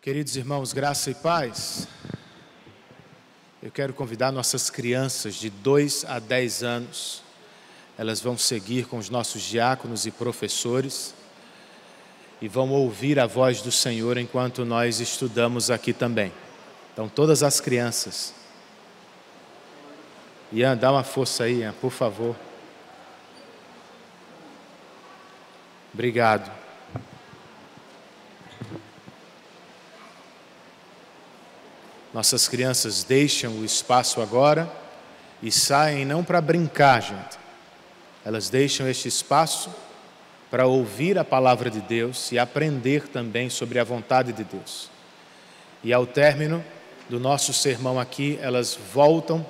Queridos irmãos, graça e paz. Eu quero convidar nossas crianças de 2 a 10 anos. Elas vão seguir com os nossos diáconos e professores e vão ouvir a voz do Senhor enquanto nós estudamos aqui também. Então, todas as crianças. Ian, dá uma força aí, Ian, por favor. Obrigado. Nossas crianças deixam o espaço agora e saem não para brincar, gente. Elas deixam este espaço para ouvir a palavra de Deus e aprender também sobre a vontade de Deus. E ao término do nosso sermão aqui, elas voltam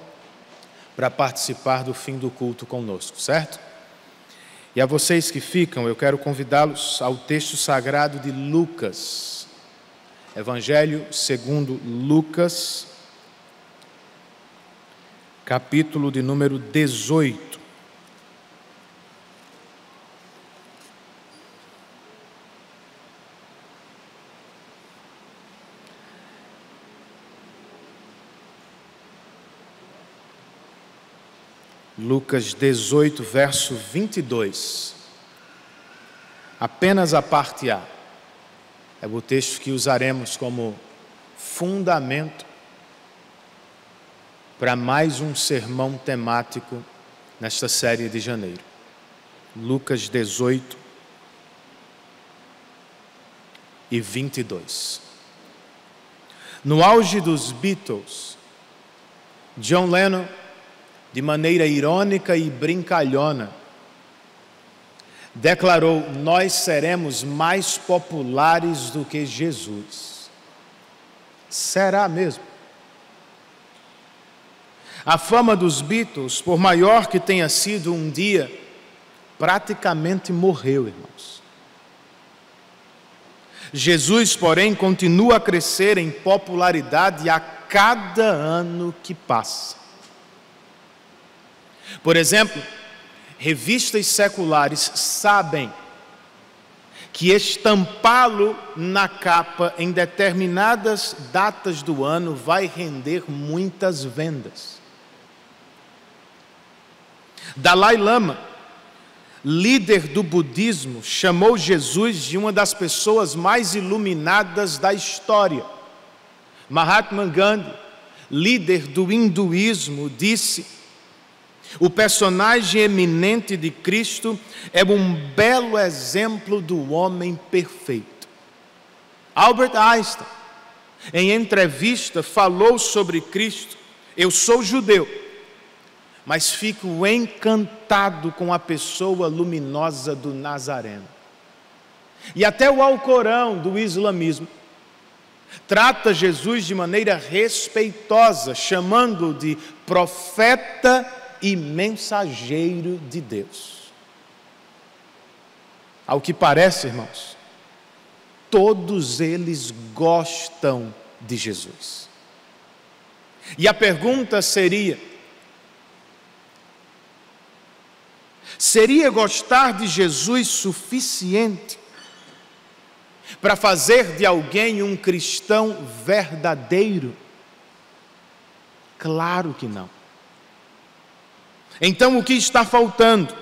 para participar do fim do culto conosco, certo? E a vocês que ficam, eu quero convidá-los ao texto sagrado de Lucas. Evangelho segundo Lucas, capítulo de número 18. Lucas 18, verso 22. Apenas a parte A. É o texto que usaremos como fundamento para mais um sermão temático nesta série de janeiro. Lucas 18 e 22. No auge dos Beatles, John Lennon, de maneira irônica e brincalhona, declarou: nós seremos mais populares do que Jesus. Será mesmo? A fama dos Beatles, por maior que tenha sido um dia, praticamente morreu, irmãos. Jesus, porém, continua a crescer em popularidade a cada ano que passa. Por exemplo, revistas seculares sabem que estampá-lo na capa em determinadas datas do ano vai render muitas vendas. Dalai Lama, líder do budismo, chamou Jesus de uma das pessoas mais iluminadas da história. Mahatma Gandhi, líder do hinduísmo, disse: o personagem eminente de Cristo é um belo exemplo do homem perfeito. Albert Einstein, em entrevista, falou sobre Cristo: eu sou judeu, mas fico encantado com a pessoa luminosa do Nazareno. E até o Alcorão do islamismo trata Jesus de maneira respeitosa, chamando-o de profeta e mensageiro de Deus. Ao que parece, irmãos, todos eles gostam de Jesus. E a pergunta seria gostar de Jesus suficiente para fazer de alguém um cristão verdadeiro? Claro que não. Então, o que está faltando?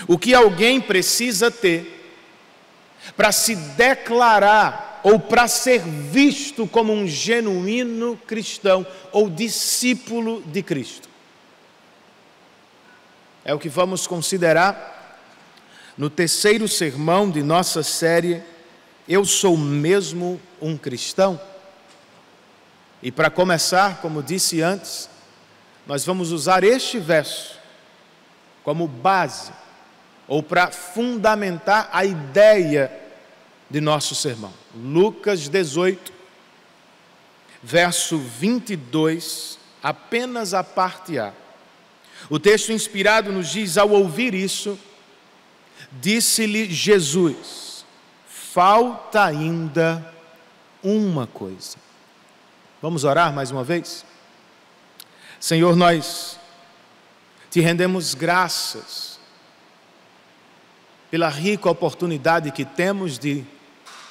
O que alguém precisa ter para se declarar ou para ser visto como um genuíno cristão ou discípulo de Cristo? É o que vamos considerar no terceiro sermão de nossa série, Eu Sou Mesmo um Cristão? E para começar, como disse antes, nós vamos usar este verso como base ou para fundamentar a ideia de nosso sermão. Lucas 18, verso 22, apenas a parte A. O texto inspirado nos diz: ao ouvir isso, disse-lhe Jesus: falta ainda uma coisa. Vamos orar mais uma vez? Senhor, nós te rendemos graças pela rica oportunidade que temos de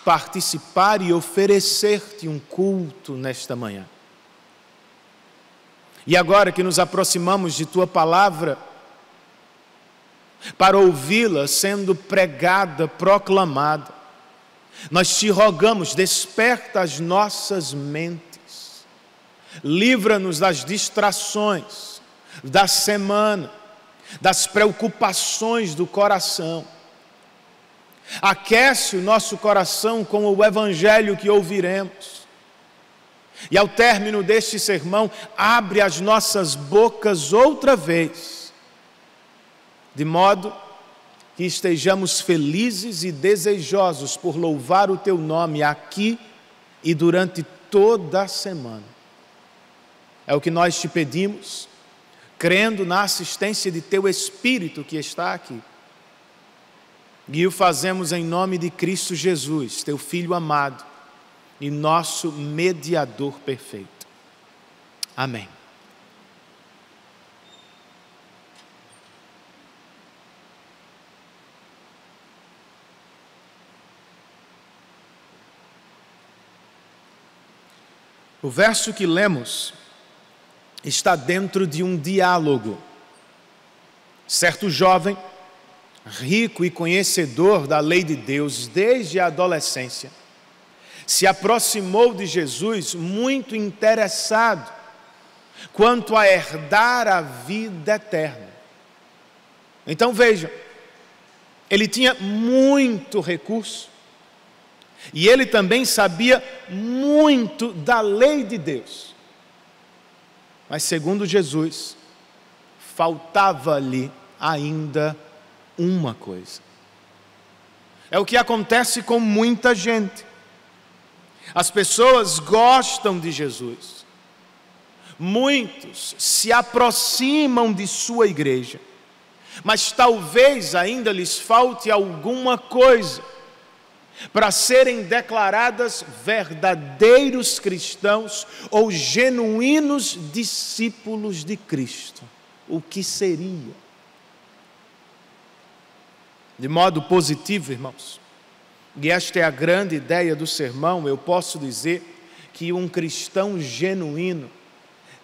participar e oferecer-te um culto nesta manhã. E agora que nos aproximamos de tua palavra, para ouvi-la sendo pregada, proclamada, nós te rogamos, desperta as nossas mentes, livra-nos das distrações da semana, das preocupações do coração. Aquece o nosso coração com o evangelho que ouviremos. E ao término deste sermão, abre as nossas bocas outra vez, de modo que estejamos felizes e desejosos por louvar o teu nome aqui e durante toda a semana. É o que nós te pedimos, crendo na assistência de teu Espírito que está aqui. E o fazemos em nome de Cristo Jesus, teu Filho amado e nosso mediador perfeito. Amém. O verso que lemos está dentro de um diálogo. Certo jovem, rico e conhecedor da lei de Deus desde a adolescência, se aproximou de Jesus muito interessado quanto a herdar a vida eterna. Então veja, ele tinha muito recurso e ele também sabia muito da lei de Deus. Mas segundo Jesus, faltava-lhe ainda uma coisa. É o que acontece com muita gente. As pessoas gostam de Jesus. Muitos se aproximam de sua igreja, mas talvez ainda lhes falte alguma coisa para serem declaradas verdadeiros cristãos ou genuínos discípulos de Cristo. O que seria? De modo positivo, irmãos, e esta é a grande ideia do sermão, eu posso dizer que um cristão genuíno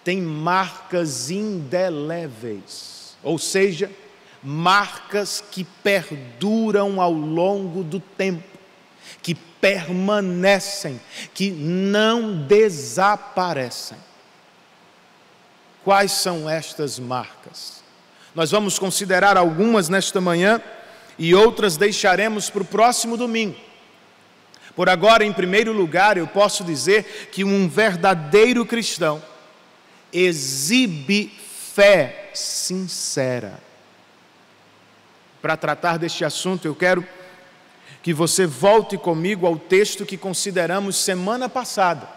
tem marcas indeléveis, ou seja, marcas que perduram ao longo do tempo, que permanecem, que não desaparecem. Quais são estas marcas? Nós vamos considerar algumas nesta manhã e outras deixaremos para o próximo domingo. Por agora, em primeiro lugar, eu posso dizer que um verdadeiro cristão exibe fé sincera. Para tratar deste assunto, eu quero que você volte comigo ao texto que consideramos semana passada,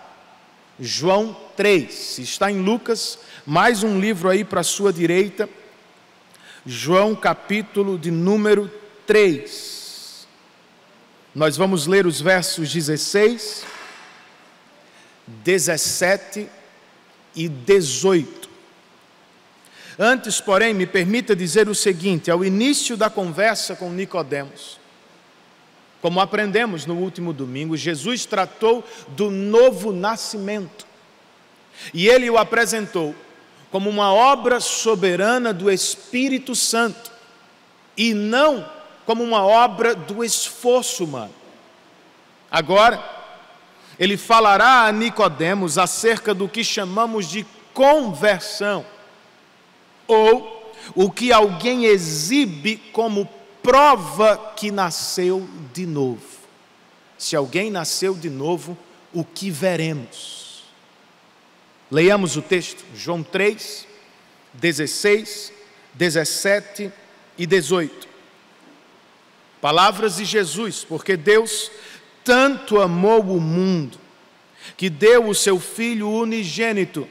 João 3. Se está em Lucas, mais um livro aí para a sua direita, João capítulo de número 3. Nós vamos ler os versos 16, 17 e 18. Antes, porém, me permita dizer o seguinte: ao início da conversa com Nicodemos, como aprendemos no último domingo, Jesus tratou do novo nascimento. E ele o apresentou como uma obra soberana do Espírito Santo, e não como uma obra do esforço humano. Agora, ele falará a Nicodemos acerca do que chamamos de conversão, ou o que alguém exibe como prova que nasceu de novo. Se alguém nasceu de novo, o que veremos? Leiamos o texto, João 3, 16, 17 e 18. Palavras de Jesus: porque Deus tanto amou o mundo, que deu o seu Filho unigênito,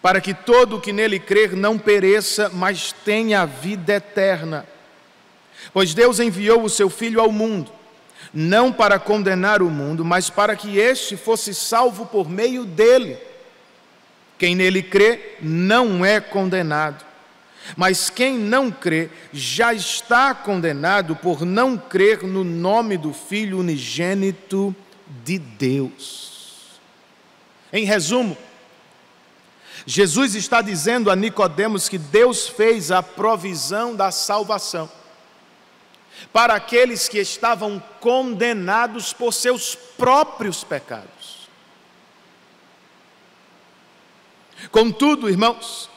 para que todo o que nele crer não pereça, mas tenha a vida eterna. Pois Deus enviou o seu Filho ao mundo, não para condenar o mundo, mas para que este fosse salvo por meio dele. Quem nele crê não é condenado, Mas quem não crê já está condenado por não crer no nome do Filho unigênito de Deus. Em resumo, Jesus está dizendo a Nicodemos que Deus fez a provisão da salvação para aqueles que estavam condenados por seus próprios pecados. Contudo, irmãos,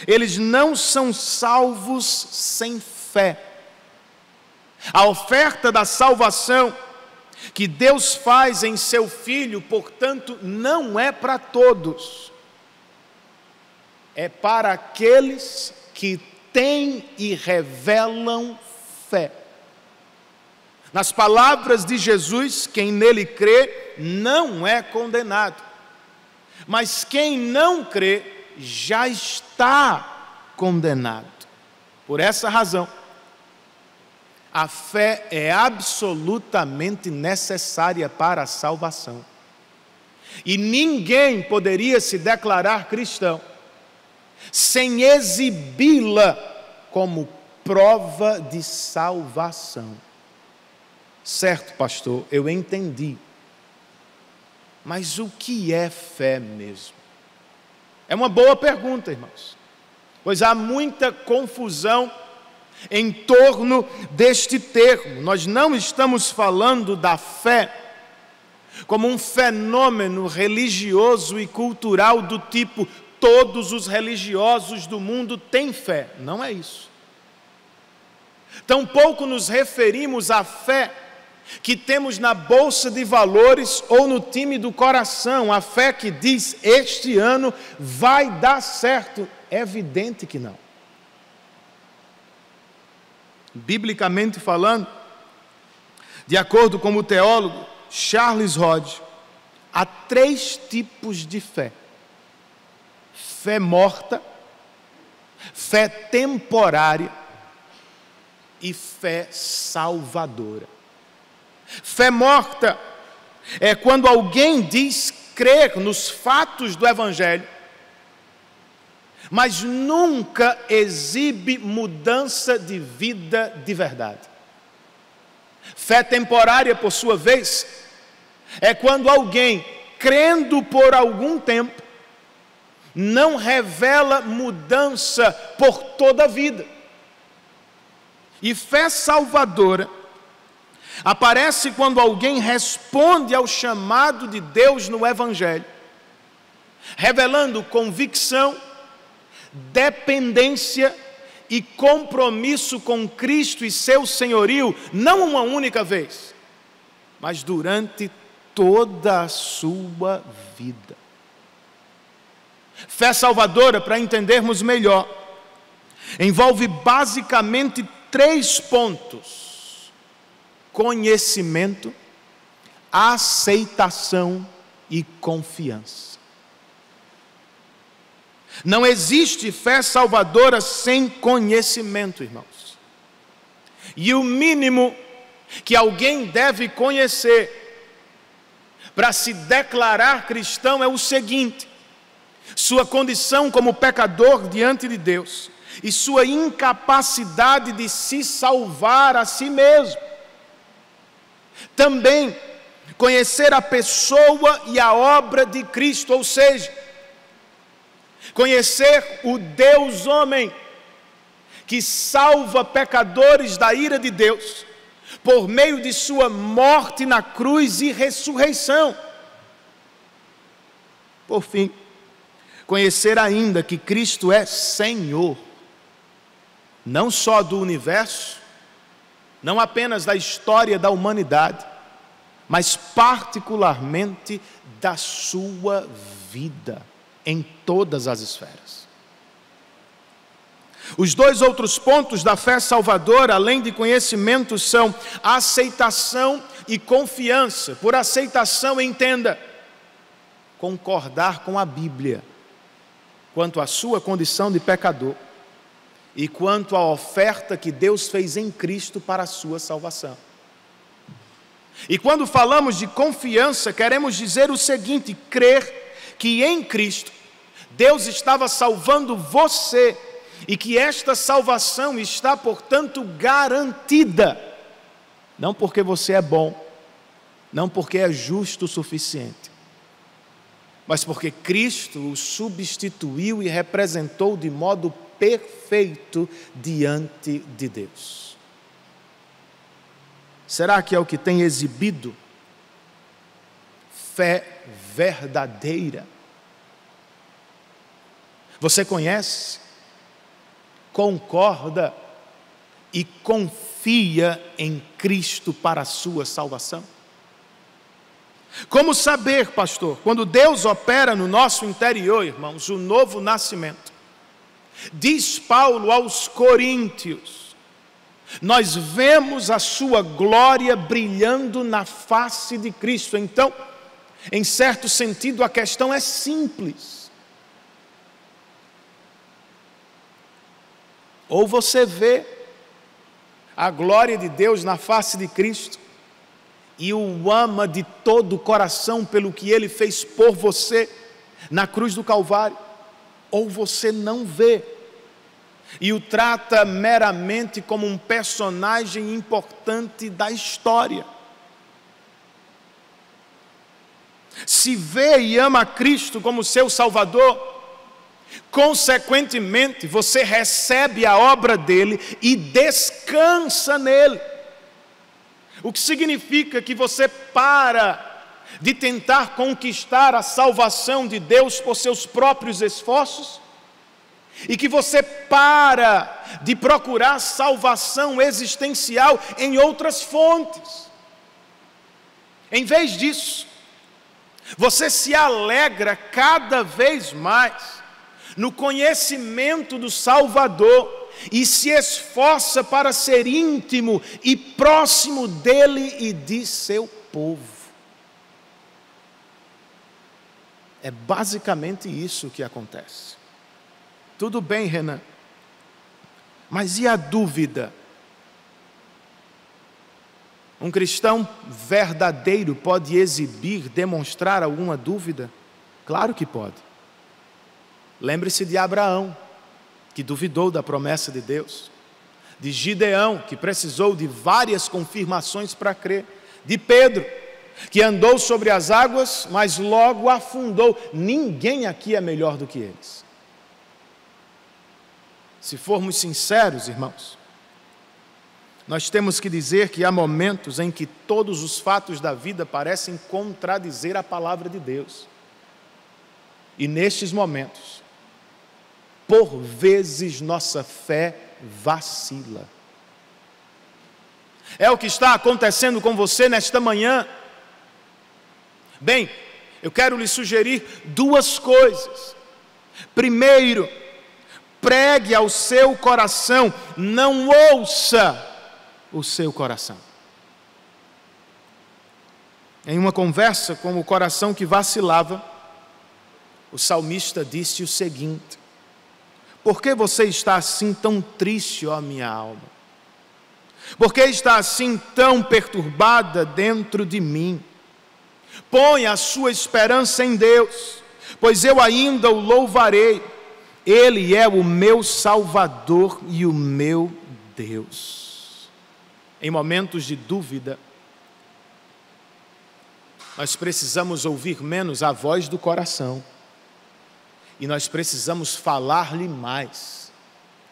eles não são salvos sem fé. A oferta da salvação que Deus faz em seu Filho, portanto, não é para todos. É para aqueles que têm e revelam fé. Nas palavras de Jesus, quem nele crê não é condenado. Mas quem não crê já está condenado. Por essa razão, a fé é absolutamente necessária para a salvação. E ninguém poderia se declarar cristão sem exibi-la como prova de salvação. Certo, pastor, eu entendi. Mas o que é fé mesmo? É uma boa pergunta, irmãos, pois há muita confusão em torno deste termo. Nós não estamos falando da fé como um fenômeno religioso e cultural do tipo todos os religiosos do mundo têm fé. Não é isso. Tampouco nos referimos à fé que temos na bolsa de valores ou no time do coração, a fé que diz, este ano vai dar certo. É evidente que não. Biblicamente falando, de acordo com o teólogo Charles Hodge, há 3 tipos de fé: fé morta, fé temporária e fé salvadora. Fé morta é quando alguém diz crer nos fatos do Evangelho, mas nunca exibe mudança de vida de verdade. Fé temporária, por sua vez, é quando alguém, crendo por algum tempo, não revela mudança por toda a vida. E fé salvadora aparece quando alguém responde ao chamado de Deus no Evangelho, revelando convicção, dependência e compromisso com Cristo e seu senhorio, não uma única vez, mas durante toda a sua vida. Fé salvadora, para entendermos melhor, envolve basicamente 3 pontos: conhecimento, aceitação e confiança. Não existe fé salvadora sem conhecimento, irmãos. E o mínimo que alguém deve conhecer para se declarar cristão é o seguinte: sua condição como pecador diante de Deus e sua incapacidade de se salvar a si mesmo. Também conhecer a pessoa e a obra de Cristo, ou seja, conhecer o Deus homem que salva pecadores da ira de Deus por meio de sua morte na cruz e ressurreição. Por fim, conhecer ainda que Cristo é Senhor, não só do universo, não apenas da história da humanidade, mas particularmente da sua vida, em todas as esferas. Os 2 outros pontos da fé salvadora, além de conhecimento, são aceitação e confiança. Por aceitação, entenda, concordar com a Bíblia quanto à sua condição de pecador e quanto à oferta que Deus fez em Cristo para a sua salvação. E quando falamos de confiança, queremos dizer o seguinte: crer que em Cristo Deus estava salvando você e que esta salvação está, portanto, garantida, não porque você é bom, não porque é justo o suficiente, mas porque Cristo o substituiu e representou de modo perfeito diante de Deus. Será que é o que tem exibido fé verdadeira? Você conhece, concorda e confia em Cristo para a sua salvação? Como saber, pastor, quando Deus opera no nosso interior, irmãos, o novo nascimento? Diz Paulo aos Coríntios: nós vemos a sua glória brilhando na face de Cristo. Então, em certo sentido, a questão é simples. Ou você vê a glória de Deus na face de Cristo e o ama de todo o coração pelo que Ele fez por você na cruz do Calvário, ou você não vê e o trata meramente como um personagem importante da história. Se vê e ama Cristo como seu Salvador, consequentemente você recebe a obra dele e descansa nele. O que significa que você para de tentar conquistar a salvação de Deus por seus próprios esforços e que você para de procurar salvação existencial em outras fontes. Em vez disso, você se alegra cada vez mais no conhecimento do Salvador e se esforça para ser íntimo e próximo dele e de seu povo. É basicamente isso que acontece. Tudo bem, Renan, mas e a dúvida? Um cristão verdadeiro pode exibir, demonstrar alguma dúvida? Claro que pode. Lembre-se de Abraão, que duvidou da promessa de Deus, de Gideão, que precisou de várias confirmações para crer, de Pedro, que andou sobre as águas, mas logo afundou. Ninguém aqui é melhor do que eles. Se formos sinceros, irmãos, nós temos que dizer que há momentos em que todos os fatos da vida parecem contradizer a palavra de Deus. E nestes momentos, por vezes nossa fé vacila. É o que está acontecendo com você nesta manhã. Bem, eu quero lhe sugerir duas coisas. Primeiro, pregue ao seu coração, não ouça o seu coração. Em uma conversa com o coração que vacilava, o salmista disse o seguinte: por que você está assim tão triste, ó minha alma? Por que está assim tão perturbada dentro de mim? Põe a sua esperança em Deus, pois eu ainda o louvarei. Ele é o meu Salvador e o meu Deus. Em momentos de dúvida, nós precisamos ouvir menos a voz do coração e nós precisamos falar-lhe mais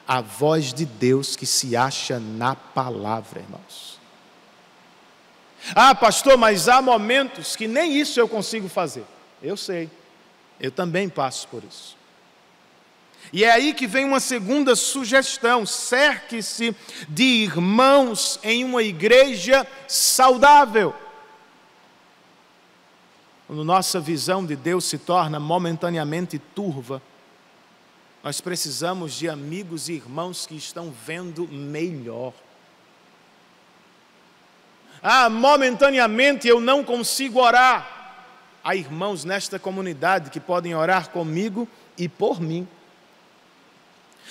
a voz de Deus que se acha na palavra, irmãos. Ah, pastor, mas há momentos que nem isso eu consigo fazer. Eu sei, eu também passo por isso. E é aí que vem uma segunda sugestão: cerque-se de irmãos em uma igreja saudável. Quando nossa visão de Deus se torna momentaneamente turva, nós precisamos de amigos e irmãos que estão vendo melhor. Ah, momentaneamente eu não consigo orar. Há irmãos nesta comunidade que podem orar comigo e por mim.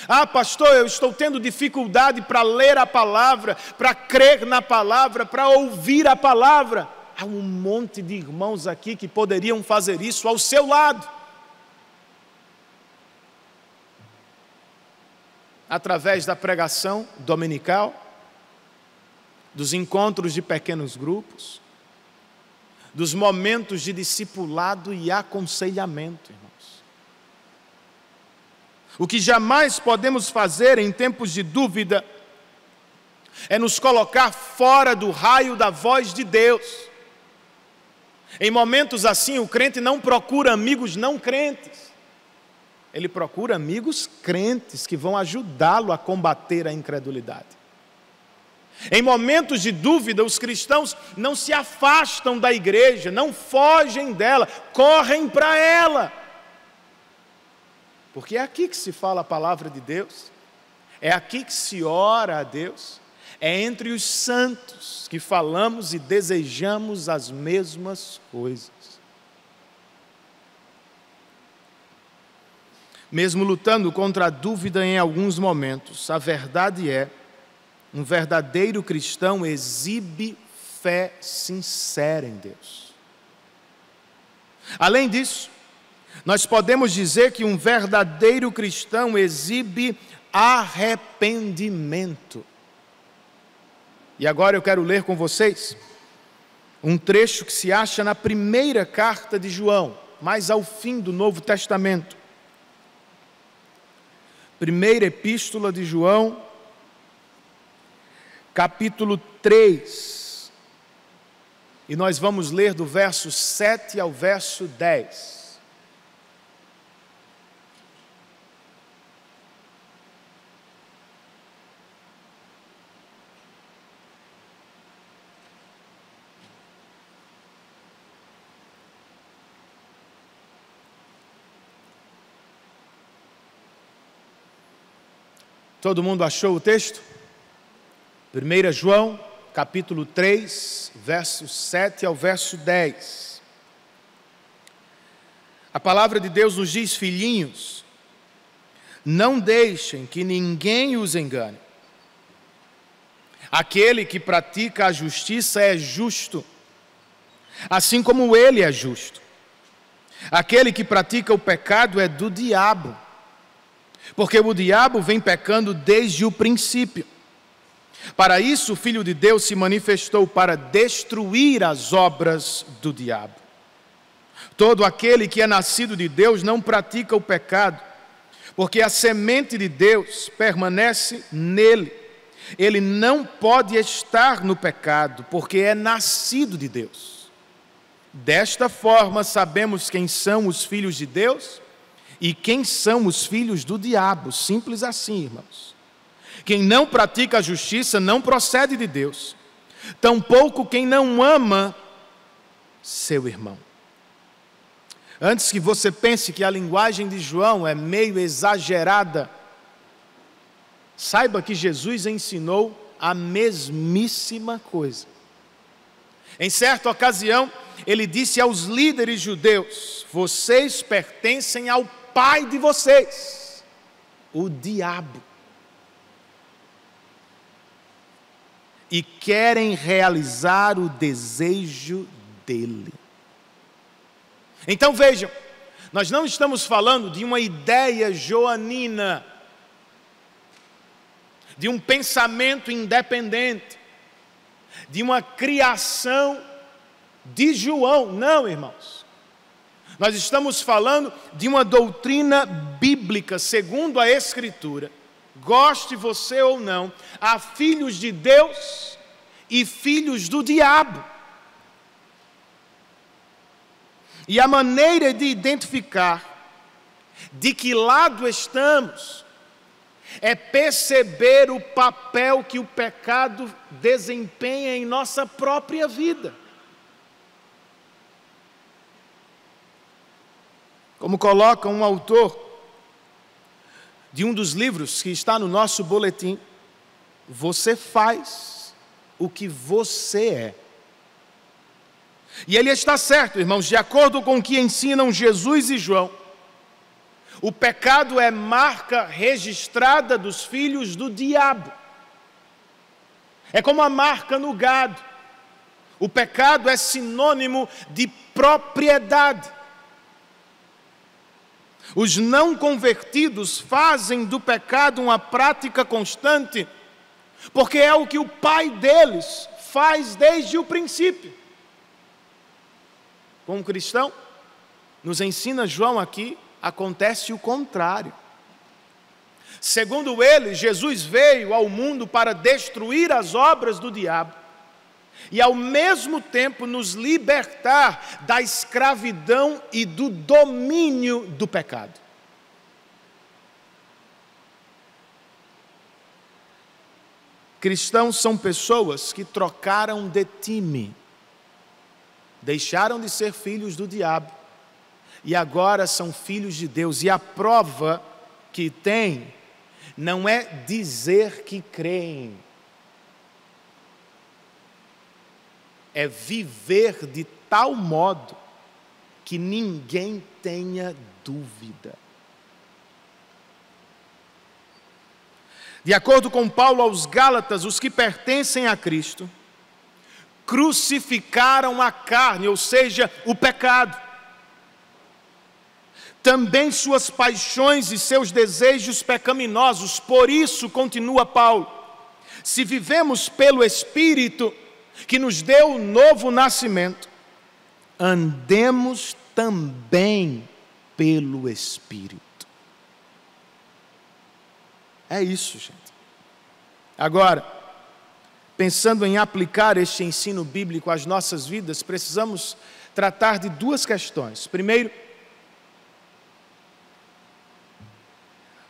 Ah, pastor, eu estou tendo dificuldade para ler a palavra, para crer na palavra, para ouvir a palavra. Há um monte de irmãos aqui que poderiam fazer isso ao seu lado. através da pregação dominical, dos encontros de pequenos grupos, dos momentos de discipulado e aconselhamento, irmãos. O que jamais podemos fazer em tempos de dúvida é nos colocar fora do raio da voz de Deus. Em momentos assim, o crente não procura amigos não crentes. Ele procura amigos crentes que vão ajudá-lo a combater a incredulidade. Em momentos de dúvida, os cristãos não se afastam da igreja, não fogem dela, correm para ela. Porque é aqui que se fala a palavra de Deus, é aqui que se ora a Deus, é entre os santos que falamos e desejamos as mesmas coisas. Mesmo lutando contra a dúvida em alguns momentos, a verdade é, um verdadeiro cristão exibe fé sincera em Deus. Além disso, nós podemos dizer que um verdadeiro cristão exibe arrependimento. E agora eu quero ler com vocês um trecho que se acha na primeira carta de João, mais ao fim do Novo Testamento. Primeira epístola de João, capítulo 3. E nós vamos ler do verso 7 ao verso 10. Todo mundo achou o texto? 1 João, capítulo 3, verso 7 ao verso 10. A palavra de Deus nos diz: filhinhos, não deixem que ninguém os engane. Aquele que pratica a justiça é justo, assim como ele é justo. Aquele que pratica o pecado é do diabo, porque o diabo vem pecando desde o princípio. Para isso o Filho de Deus se manifestou, para destruir as obras do diabo. Todo aquele que é nascido de Deus não pratica o pecado, porque a semente de Deus permanece nele. Ele não pode estar no pecado, porque é nascido de Deus. Desta forma sabemos quem são os filhos de Deus e quem são os filhos do diabo. Simples assim, irmãos. Quem não pratica a justiça não procede de Deus, tampouco quem não ama seu irmão. Antes que você pense que a linguagem de João é meio exagerada, saiba que Jesus ensinou a mesmíssima coisa. Em certa ocasião, ele disse aos líderes judeus: vocês pertencem ao pai de vocês, o diabo, e querem realizar o desejo dele. Então vejam, nós não estamos falando de uma ideia joanina, de um pensamento independente, de uma criação de João. Não, irmãos. Nós estamos falando de uma doutrina bíblica, segundo a Escritura. Goste você ou não, há filhos de Deus e filhos do diabo. E a maneira de identificar de que lado estamos é perceber o papel que o pecado desempenha em nossa própria vida. Como coloca um autor de um dos livros que está no nosso boletim, você faz o que você é. E ele está certo, irmãos, de acordo com o que ensinam Jesus e João, o pecado é marca registrada dos filhos do diabo. É como a marca no gado. O pecado é sinônimo de propriedade. Os não convertidos fazem do pecado uma prática constante, porque é o que o pai deles faz desde o princípio. Com o cristão, nos ensina João aqui, acontece o contrário. Segundo ele, Jesus veio ao mundo para destruir as obras do diabo e ao mesmo tempo nos libertar da escravidão e do domínio do pecado. Cristãos são pessoas que trocaram de time, deixaram de ser filhos do diabo e agora são filhos de Deus. E a prova que tem não é dizer que creem, é viver de tal modo que ninguém tenha dúvida. De acordo com Paulo aos Gálatas, os que pertencem a Cristo crucificaram a carne, ou seja, o pecado. Também suas paixões e seus desejos pecaminosos. Por isso, continua Paulo, se vivemos pelo Espírito, que nos deu o novo nascimento, andemos também pelo Espírito. É isso, gente. Agora, pensando em aplicar este ensino bíblico às nossas vidas, precisamos tratar de duas questões. Primeiro,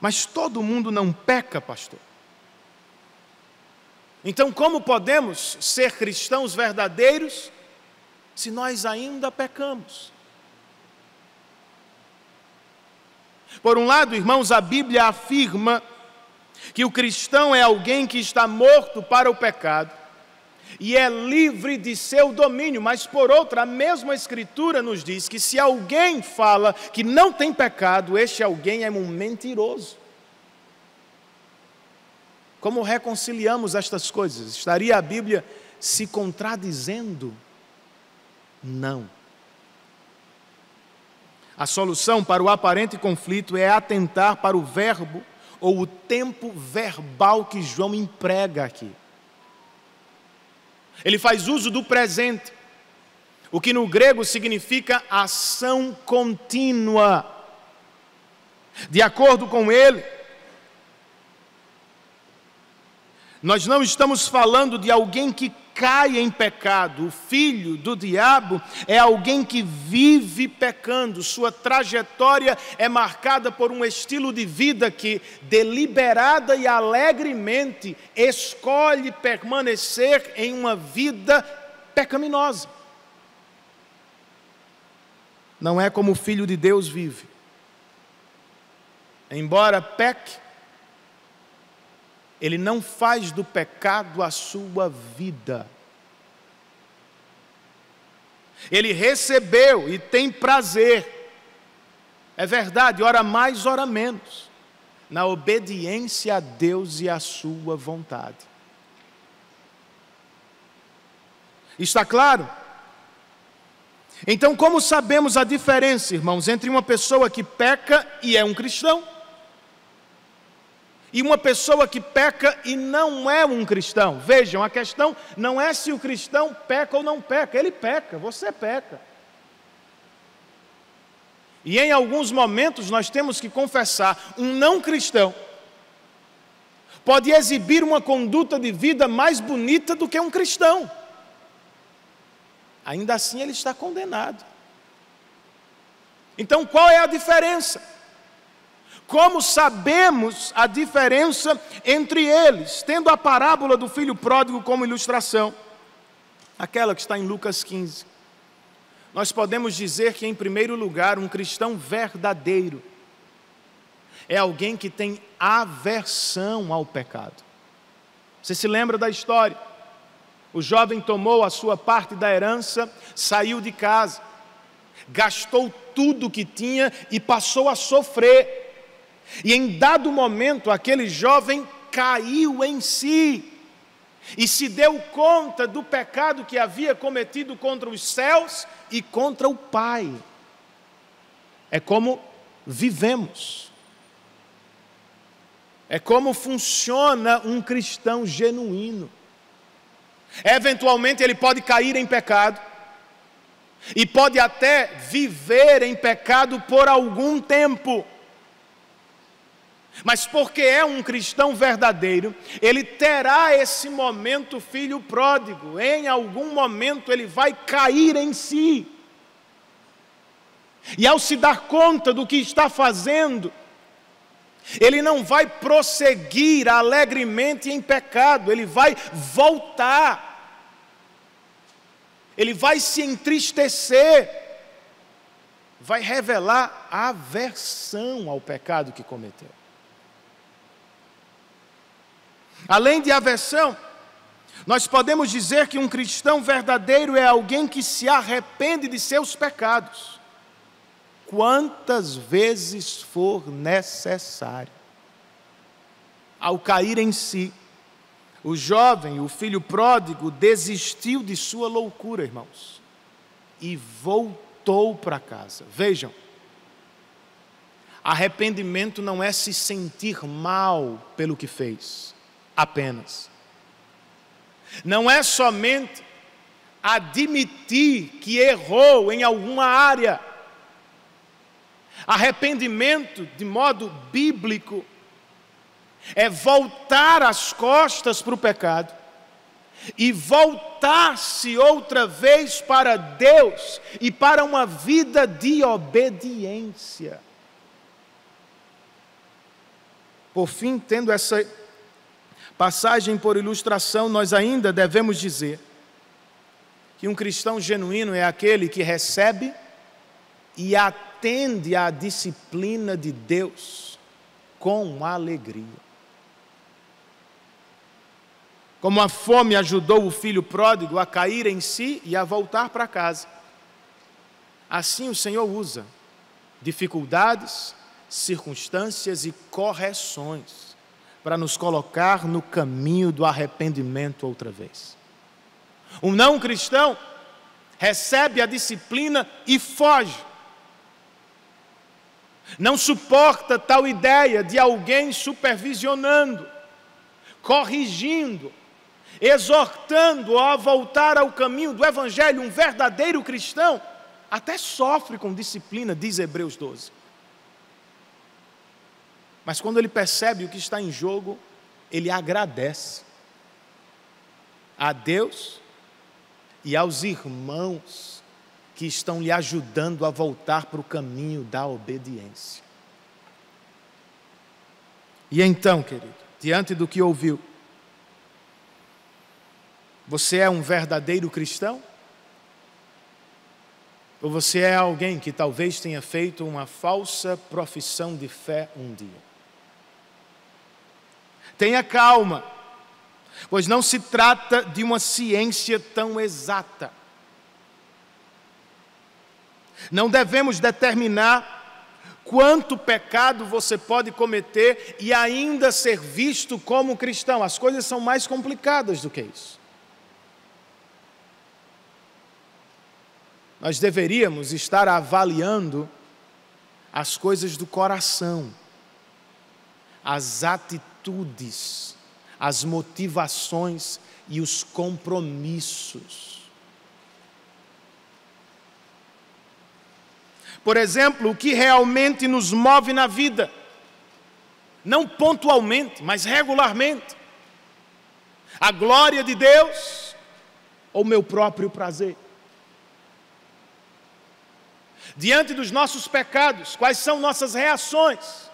mas todo mundo não peca, pastor. Então, como podemos ser cristãos verdadeiros se nós ainda pecamos? Por um lado, irmãos, a Bíblia afirma que o cristão é alguém que está morto para o pecado e é livre de seu domínio, mas por outra, a mesma Escritura nos diz que se alguém fala que não tem pecado, este alguém é um mentiroso. Como reconciliamos estas coisas? Estaria a Bíblia se contradizendo? Não. A solução para o aparente conflito é atentar para o verbo ou o tempo verbal que João emprega aqui. Ele faz uso do presente, o que no grego significa ação contínua. De acordo com ele, nós não estamos falando de alguém que cai em pecado. O filho do diabo é alguém que vive pecando. Sua trajetória é marcada por um estilo de vida que, deliberada e alegremente, escolhe permanecer em uma vida pecaminosa. Não é como o filho de Deus vive. Embora peque, ele não faz do pecado a sua vida. Ele recebeu e tem prazer, é verdade, ora mais, ora menos, na obediência a Deus e à sua vontade. Está claro? Então, como sabemos a diferença, irmãos, entre uma pessoa que peca e é um cristão, e uma pessoa que peca e não é um cristão? Vejam, a questão não é se o cristão peca ou não peca. Ele peca, você peca. E em alguns momentos nós temos que confessar, um não cristão pode exibir uma conduta de vida mais bonita do que um cristão. Ainda assim ele está condenado. Então qual é a diferença? Como sabemos a diferença entre eles? Tendo a parábola do filho pródigo como ilustração, aquela que está em Lucas 15, nós podemos dizer que, em primeiro lugar, um cristão verdadeiro é alguém que tem aversão ao pecado. Você se lembra da história? O jovem tomou a sua parte da herança, saiu de casa, gastou tudo o que tinha e passou a sofrer. E em dado momento, aquele jovem caiu em si e se deu conta do pecado que havia cometido contra os céus e contra o Pai. É como vivemos. É como funciona um cristão genuíno. Eventualmente ele pode cair em pecado e pode até viver em pecado por algum tempo. Mas porque é um cristão verdadeiro, ele terá esse momento filho pródigo. Em algum momento ele vai cair em si. E ao se dar conta do que está fazendo, ele não vai prosseguir alegremente em pecado, ele vai voltar. Ele vai se entristecer, vai revelar aversão ao pecado que cometeu. Além de aversão, nós podemos dizer que um cristão verdadeiro é alguém que se arrepende de seus pecados, quantas vezes for necessário. Ao cair em si, o jovem, o filho pródigo, desistiu de sua loucura, irmãos, e voltou para casa. Vejam, arrependimento não é se sentir mal pelo que fez, apenas. Não é somente admitir que errou em alguma área. Arrependimento, de modo bíblico, é voltar as costas para o pecado e voltar-se outra vez para Deus e para uma vida de obediência. Por fim, tendo essa passagem por ilustração, nós ainda devemos dizer que um cristão genuíno é aquele que recebe e atende à disciplina de Deus com alegria. Como a fome ajudou o filho pródigo a cair em si e a voltar para casa, assim o Senhor usa dificuldades, circunstâncias e correções para nos colocar no caminho do arrependimento outra vez. Um não cristão recebe a disciplina e foge. Não suporta tal ideia de alguém supervisionando, corrigindo, exortando a voltar ao caminho do Evangelho. Um verdadeiro cristão até sofre com disciplina, diz Hebreus 12. Mas quando ele percebe o que está em jogo, ele agradece a Deus e aos irmãos que estão lhe ajudando a voltar para o caminho da obediência. E então, querido, diante do que ouviu, você é um verdadeiro cristão? Ou você é alguém que talvez tenha feito uma falsa profissão de fé um dia? Tenha calma, pois não se trata de uma ciência tão exata. Não devemos determinar quanto pecado você pode cometer e ainda ser visto como cristão. As coisas são mais complicadas do que isso. Nós deveríamos estar avaliando as coisas do coração, as atitudes, as motivações e os compromissos. Por exemplo, o que realmente nos move na vida, não pontualmente, mas regularmente. A glória de Deus ou meu próprio prazer? Diante dos nossos pecados, quais são nossas reações?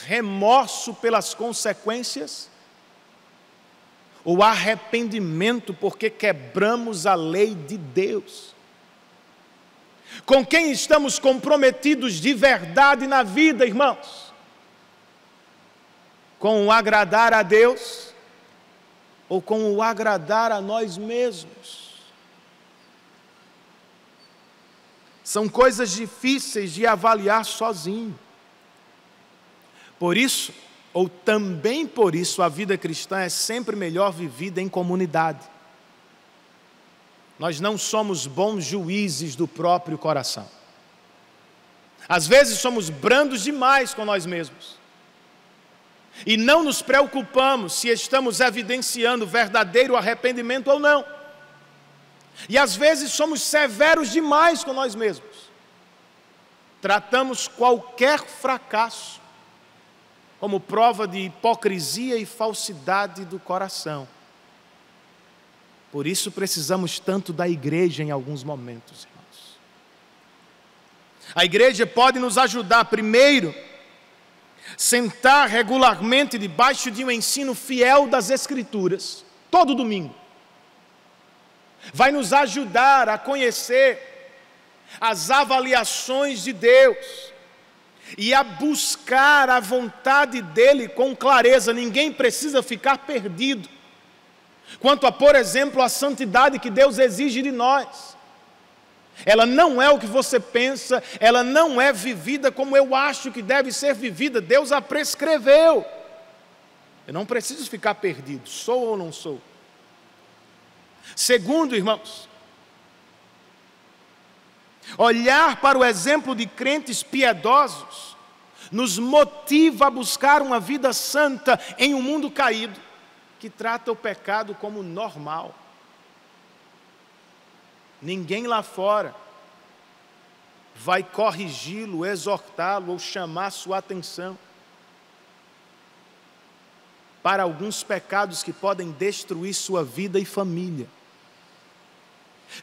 Remorso pelas consequências? Ou arrependimento porque quebramos a lei de Deus? Com quem estamos comprometidos de verdade na vida, irmãos? Com o agradar a Deus ou com o agradar a nós mesmos? São coisas difíceis de avaliar sozinho. Por isso, ou também por isso, a vida cristã é sempre melhor vivida em comunidade. Nós não somos bons juízes do próprio coração. Às vezes somos brandos demais com nós mesmos. E não nos preocupamos se estamos evidenciando verdadeiro arrependimento ou não. E às vezes somos severos demais com nós mesmos. Tratamos qualquer fracasso como prova de hipocrisia e falsidade do coração. Por isso precisamos tanto da igreja em alguns momentos, irmãos. A igreja pode nos ajudar, primeiro, sentar regularmente debaixo de um ensino fiel das Escrituras, todo domingo. Vai nos ajudar a conhecer as avaliações de Deus e a buscar a vontade dEle com clareza. Ninguém precisa ficar perdido quanto a, por exemplo, a santidade que Deus exige de nós. Ela não é o que você pensa, ela não é vivida como eu acho que deve ser vivida. Deus a prescreveu. Eu não preciso ficar perdido, sou ou não sou. Segundo, irmãos, olhar para o exemplo de crentes piedosos nos motiva a buscar uma vida santa em um mundo caído, que trata o pecado como normal. Ninguém lá fora vai corrigi-lo, exortá-lo ou chamar sua atenção para alguns pecados que podem destruir sua vida e família.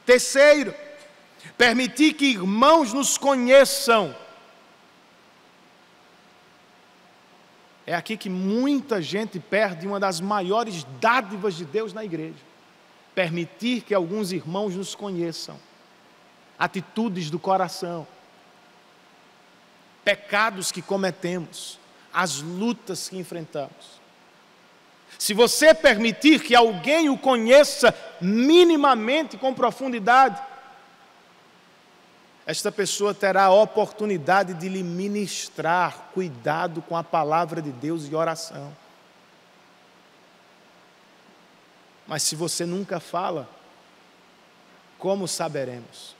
Terceiro, permitir que irmãos nos conheçam. É aqui que muita gente perde uma das maiores dádivas de Deus na igreja. Permitir que alguns irmãos nos conheçam. Atitudes do coração. Pecados que cometemos. As lutas que enfrentamos. Se você permitir que alguém o conheça minimamente, com profundidade, esta pessoa terá a oportunidade de lhe ministrar cuidado com a palavra de Deus e oração. Mas se você nunca fala, como saberemos?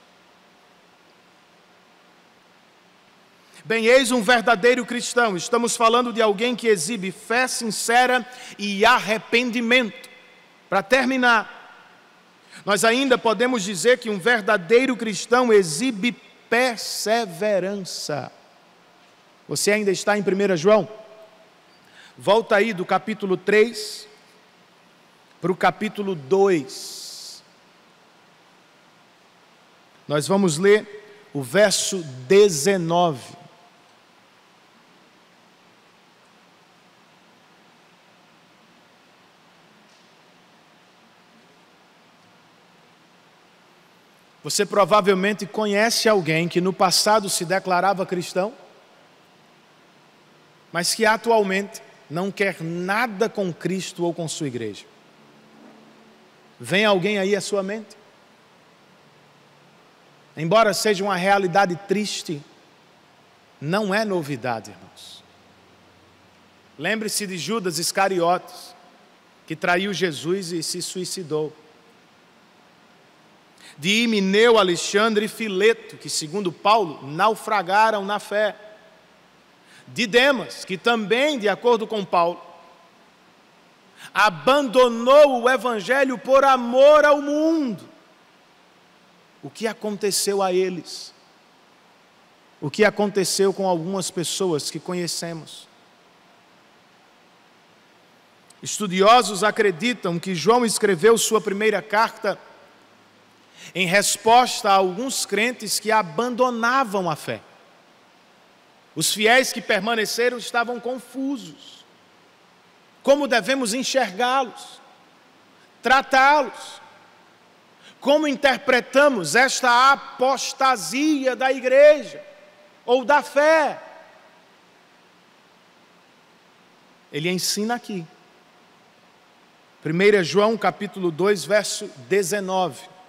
Bem, eis um verdadeiro cristão. Estamos falando de alguém que exibe fé sincera e arrependimento. Para terminar, nós ainda podemos dizer que um verdadeiro cristão exibe perseverança. Você ainda está em 1 João? Volta aí do capítulo 3 para o capítulo 2. Nós vamos ler o verso 19. Você provavelmente conhece alguém que no passado se declarava cristão, mas que atualmente não quer nada com Cristo ou com sua igreja. Vem alguém aí à sua mente? Embora seja uma realidade triste, não é novidade, irmãos. Lembre-se de Judas Iscariotes, que traiu Jesus e se suicidou. De Himeneu, Alexandre e Fileto, que segundo Paulo, naufragaram na fé. De Demas, que também, de acordo com Paulo, abandonou o evangelho por amor ao mundo. O que aconteceu a eles? O que aconteceu com algumas pessoas que conhecemos? Estudiosos acreditam que João escreveu sua primeira carta em resposta a alguns crentes que abandonavam a fé. Os fiéis que permaneceram estavam confusos. Como devemos enxergá-los? Tratá-los? Como interpretamos esta apostasia da igreja ou da fé? Ele ensina aqui. 1 João capítulo 2, verso 19.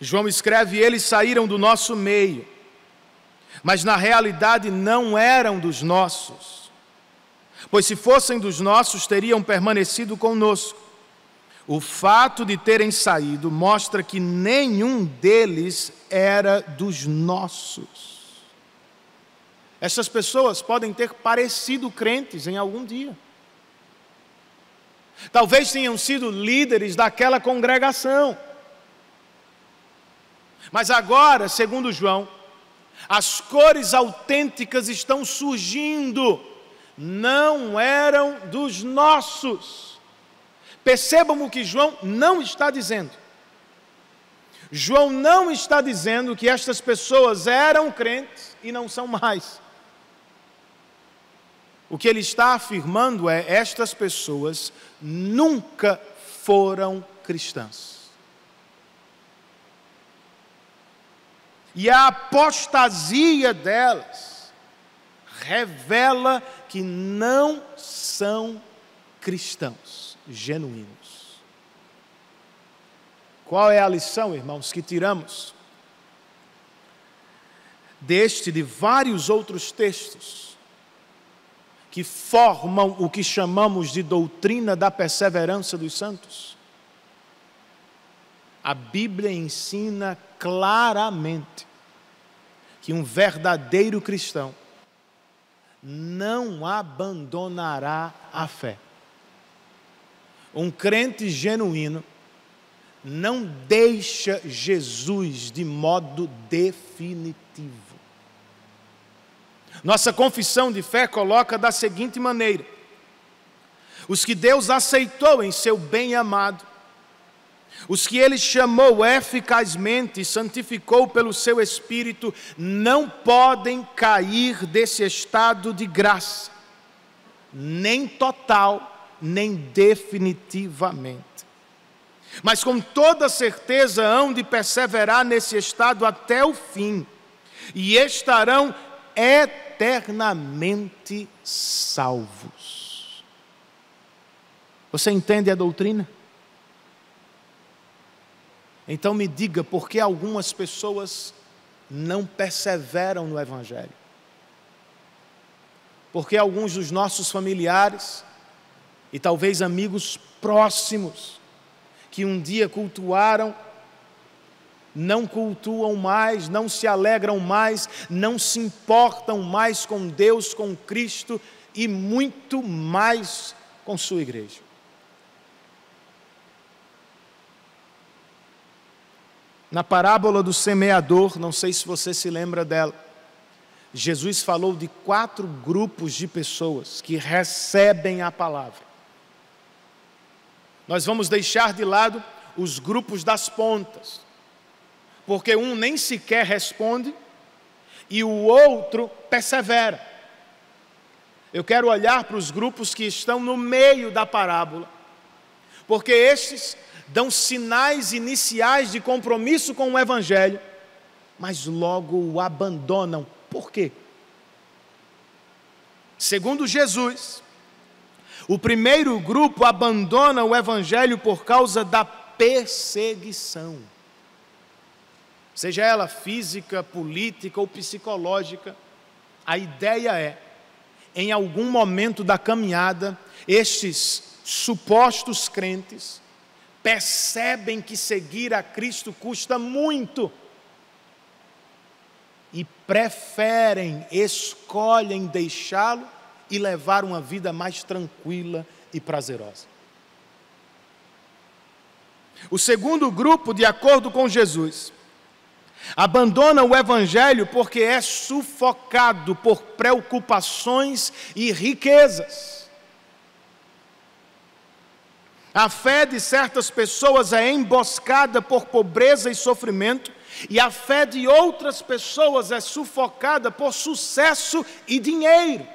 João escreve: eles saíram do nosso meio, mas na realidade não eram dos nossos, pois se fossem dos nossos, teriam permanecido conosco. O fato de terem saído mostra que nenhum deles era dos nossos. Essas pessoas podem ter parecido crentes em algum dia. Talvez tenham sido líderes daquela congregação. Mas agora, segundo João, as cores autênticas estão surgindo. Não eram dos nossos. Percebam o que João não está dizendo. João não está dizendo que estas pessoas eram crentes e não são mais. O que ele está afirmando é: estas pessoas nunca foram cristãs. E a apostasia delas revela que não são cristãos genuínos. Qual é a lição, irmãos, que tiramos deste e de vários outros textos que formam o que chamamos de doutrina da perseverança dos santos? A Bíblia ensina claramente que um verdadeiro cristão não abandonará a fé. Um crente genuíno não deixa Jesus de modo definitivo. Nossa confissão de fé coloca da seguinte maneira: os que Deus aceitou em seu bem-amado, os que Ele chamou eficazmente e santificou pelo seu Espírito, não podem cair desse estado de graça, nem total, nem definitivamente. Mas com toda certeza hão de perseverar nesse estado até o fim, e estarão eternamente salvos. Você entende a doutrina? Então me diga, por que algumas pessoas não perseveram no Evangelho? Porque alguns dos nossos familiares e talvez amigos próximos que um dia cultuaram, não cultuam mais, não se alegram mais, não se importam mais com Deus, com Cristo e muito mais com sua igreja. Na parábola do semeador, não sei se você se lembra dela, Jesus falou de 4 grupos de pessoas que recebem a palavra. Nós vamos deixar de lado os grupos das pontas, porque um nem sequer responde e o outro persevera. Eu quero olhar para os grupos que estão no meio da parábola, porque estes dão sinais iniciais de compromisso com o Evangelho, mas logo o abandonam. Por quê? Segundo Jesus, o primeiro grupo abandona o Evangelho por causa da perseguição, seja ela física, política ou psicológica. A ideia é, em algum momento da caminhada, estes supostos crentes percebem que seguir a Cristo custa muito e preferem, escolhem deixá-lo e levar uma vida mais tranquila e prazerosa. O segundo grupo, de acordo com Jesus, abandona o Evangelho porque é sufocado por preocupações e riquezas. A fé de certas pessoas é emboscada por pobreza e sofrimento, e a fé de outras pessoas é sufocada por sucesso e dinheiro.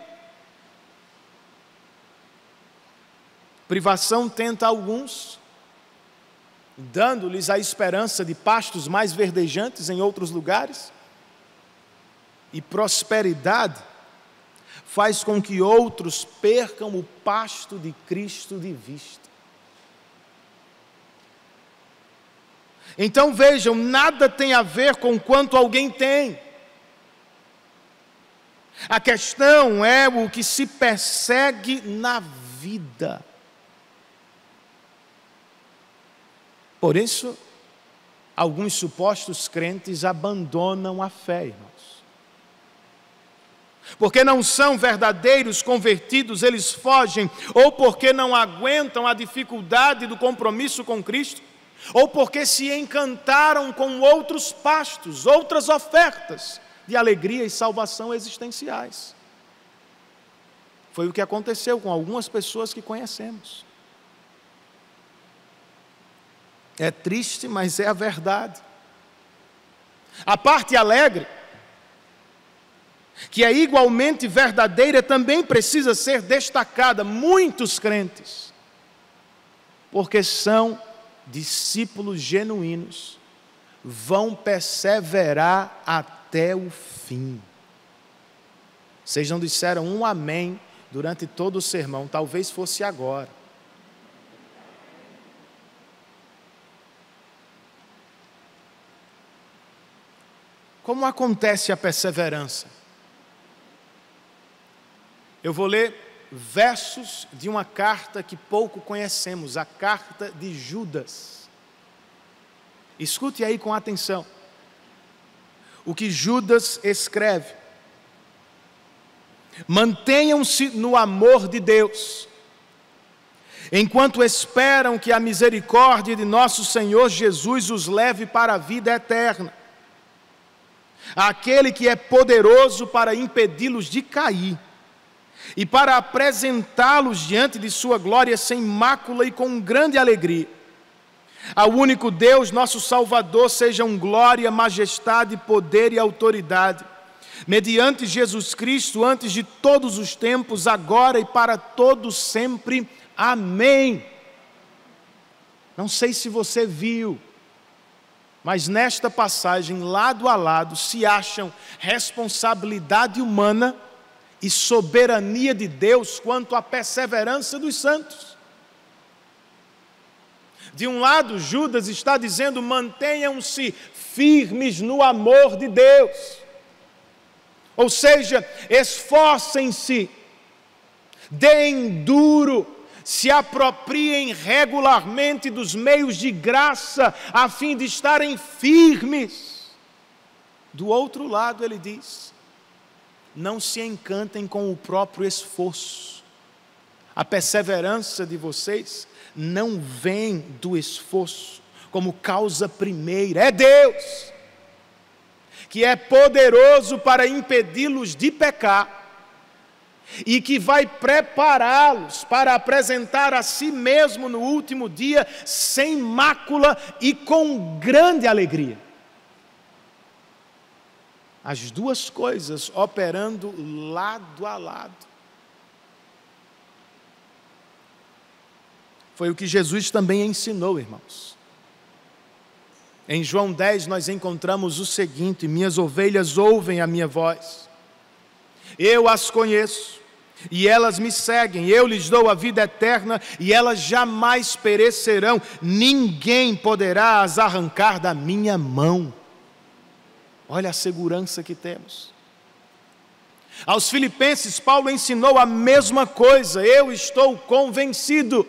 Privação tenta alguns, dando-lhes a esperança de pastos mais verdejantes em outros lugares, e prosperidade faz com que outros percam o pasto de Cristo de vista. Então vejam, nada tem a ver com quanto alguém tem. A questão é o que se persegue na vida. Por isso, alguns supostos crentes abandonam a fé, irmãos. Porque não são verdadeiros convertidos, eles fogem, ou porque não aguentam a dificuldade do compromisso com Cristo, ou porque se encantaram com outros pastos, outras ofertas de alegria e salvação existenciais. Foi o que aconteceu com algumas pessoas que conhecemos. É triste, mas é a verdade. A parte alegre, que é igualmente verdadeira, também precisa ser destacada. Muitos crentes, porque são discípulos genuínos, vão perseverar até o fim. Vocês não disseram um amém durante todo o sermão, talvez fosse agora. Como acontece a perseverança? Eu vou ler versos de uma carta que pouco conhecemos, a carta de Judas. Escute aí com atenção o que Judas escreve. Mantenham-se no amor de Deus, enquanto esperam que a misericórdia de nosso Senhor Jesus os leve para a vida eterna. Aquele que é poderoso para impedi-los de cair e para apresentá-los diante de sua glória sem mácula e com grande alegria. Ao único Deus, nosso Salvador, sejam glória, majestade, poder e autoridade, mediante Jesus Cristo, antes de todos os tempos, agora e para todos sempre. Amém. Não sei se você viu, mas nesta passagem, lado a lado, se acham responsabilidade humana e soberania de Deus quanto à perseverança dos santos. De um lado, Judas está dizendo: mantenham-se firmes no amor de Deus. Ou seja, esforcem-se, deem duro, se apropriem regularmente dos meios de graça, a fim de estarem firmes. Do outro lado, ele diz: não se encantem com o próprio esforço. A perseverança de vocês não vem do esforço como causa primeira. É Deus, que é poderoso para impedi-los de pecar e que vai prepará-los para apresentar a si mesmo no último dia sem mácula e com grande alegria. As duas coisas operando lado a lado. Foi o que Jesus também ensinou, irmãos. Em João 10 nós encontramos o seguinte: minhas ovelhas ouvem a minha voz. Eu as conheço e elas me seguem. Eu lhes dou a vida eterna e elas jamais perecerão. Ninguém poderá as arrancar da minha mão. Olha a segurança que temos. Aos Filipenses, Paulo ensinou a mesma coisa. Eu estou convencido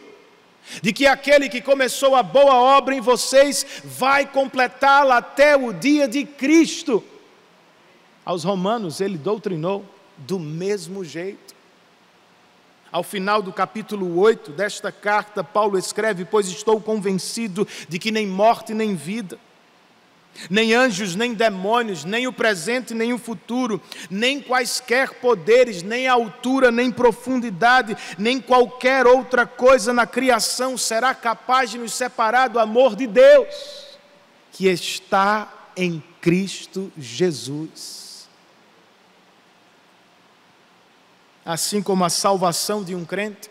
de que aquele que começou a boa obra em vocês vai completá-la até o dia de Cristo. Aos Romanos, ele doutrinou do mesmo jeito. Ao final do capítulo 8 desta carta, Paulo escreve: pois estou convencido de que nem morte nem vida, nem anjos, nem demônios, nem o presente, nem o futuro, nem quaisquer poderes, nem altura, nem profundidade, nem qualquer outra coisa na criação será capaz de nos separar do amor de Deus, que está em Cristo Jesus. Assim como a salvação de um crente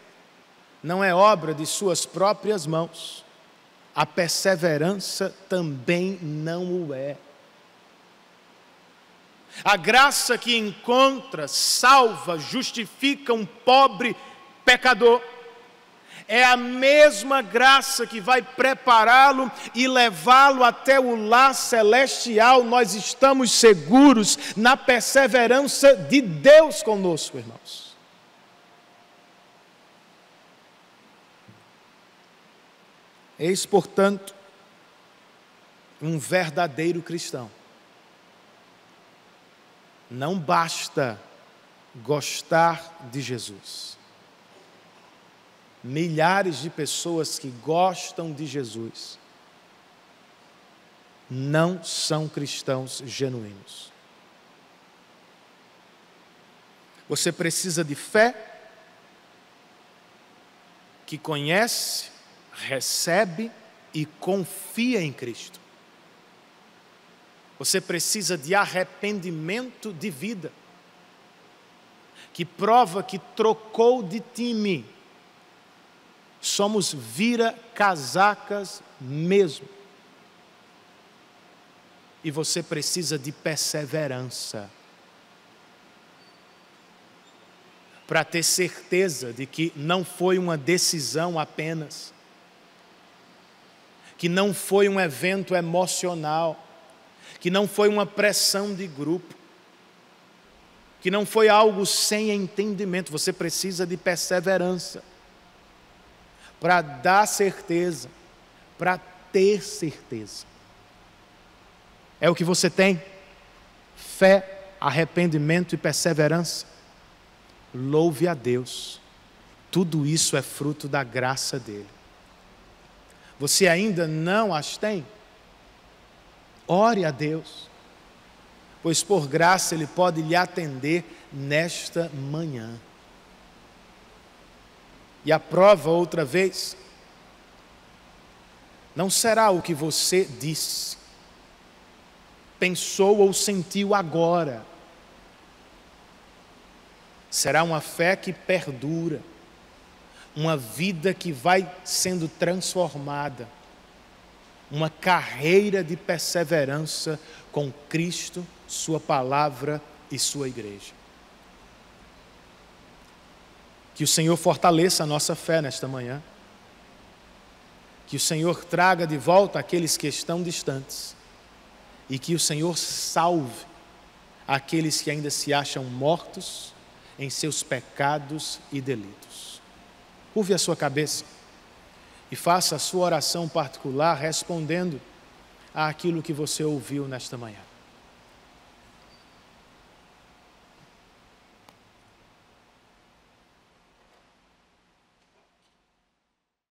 não é obra de suas próprias mãos, a perseverança também não o é. A graça que encontra, salva, justifica um pobre pecador, é a mesma graça que vai prepará-lo e levá-lo até o lar celestial. Nós estamos seguros na perseverança de Deus conosco, irmãos. Eis, portanto, um verdadeiro cristão, não basta gostar de Jesus. Milhares de pessoas que gostam de Jesus não são cristãos genuínos. Você precisa de fé que conhece, recebe e confia em Cristo. Você precisa de arrependimento de vida, que prova que trocou de time. Somos vira-casacas mesmo. E você precisa de perseverança para ter certeza de que não foi uma decisão apenas, que não foi um evento emocional, que não foi uma pressão de grupo, que não foi algo sem entendimento. Você precisa de perseverança para dar certeza, para ter certeza. É o que você tem? Fé, arrependimento e perseverança. Louve a Deus. Tudo isso é fruto da graça dele. Você ainda não as tem? Ore a Deus, pois por graça Ele pode lhe atender nesta manhã. E a prova outra vez, não será o que você disse, pensou ou sentiu agora. Será uma fé que perdura, uma vida que vai sendo transformada, uma carreira de perseverança com Cristo, Sua palavra e Sua igreja. Que o Senhor fortaleça a nossa fé nesta manhã, que o Senhor traga de volta aqueles que estão distantes e que o Senhor salve aqueles que ainda se acham mortos em seus pecados e delitos. Curve a sua cabeça e faça a sua oração particular respondendo àquilo que você ouviu nesta manhã.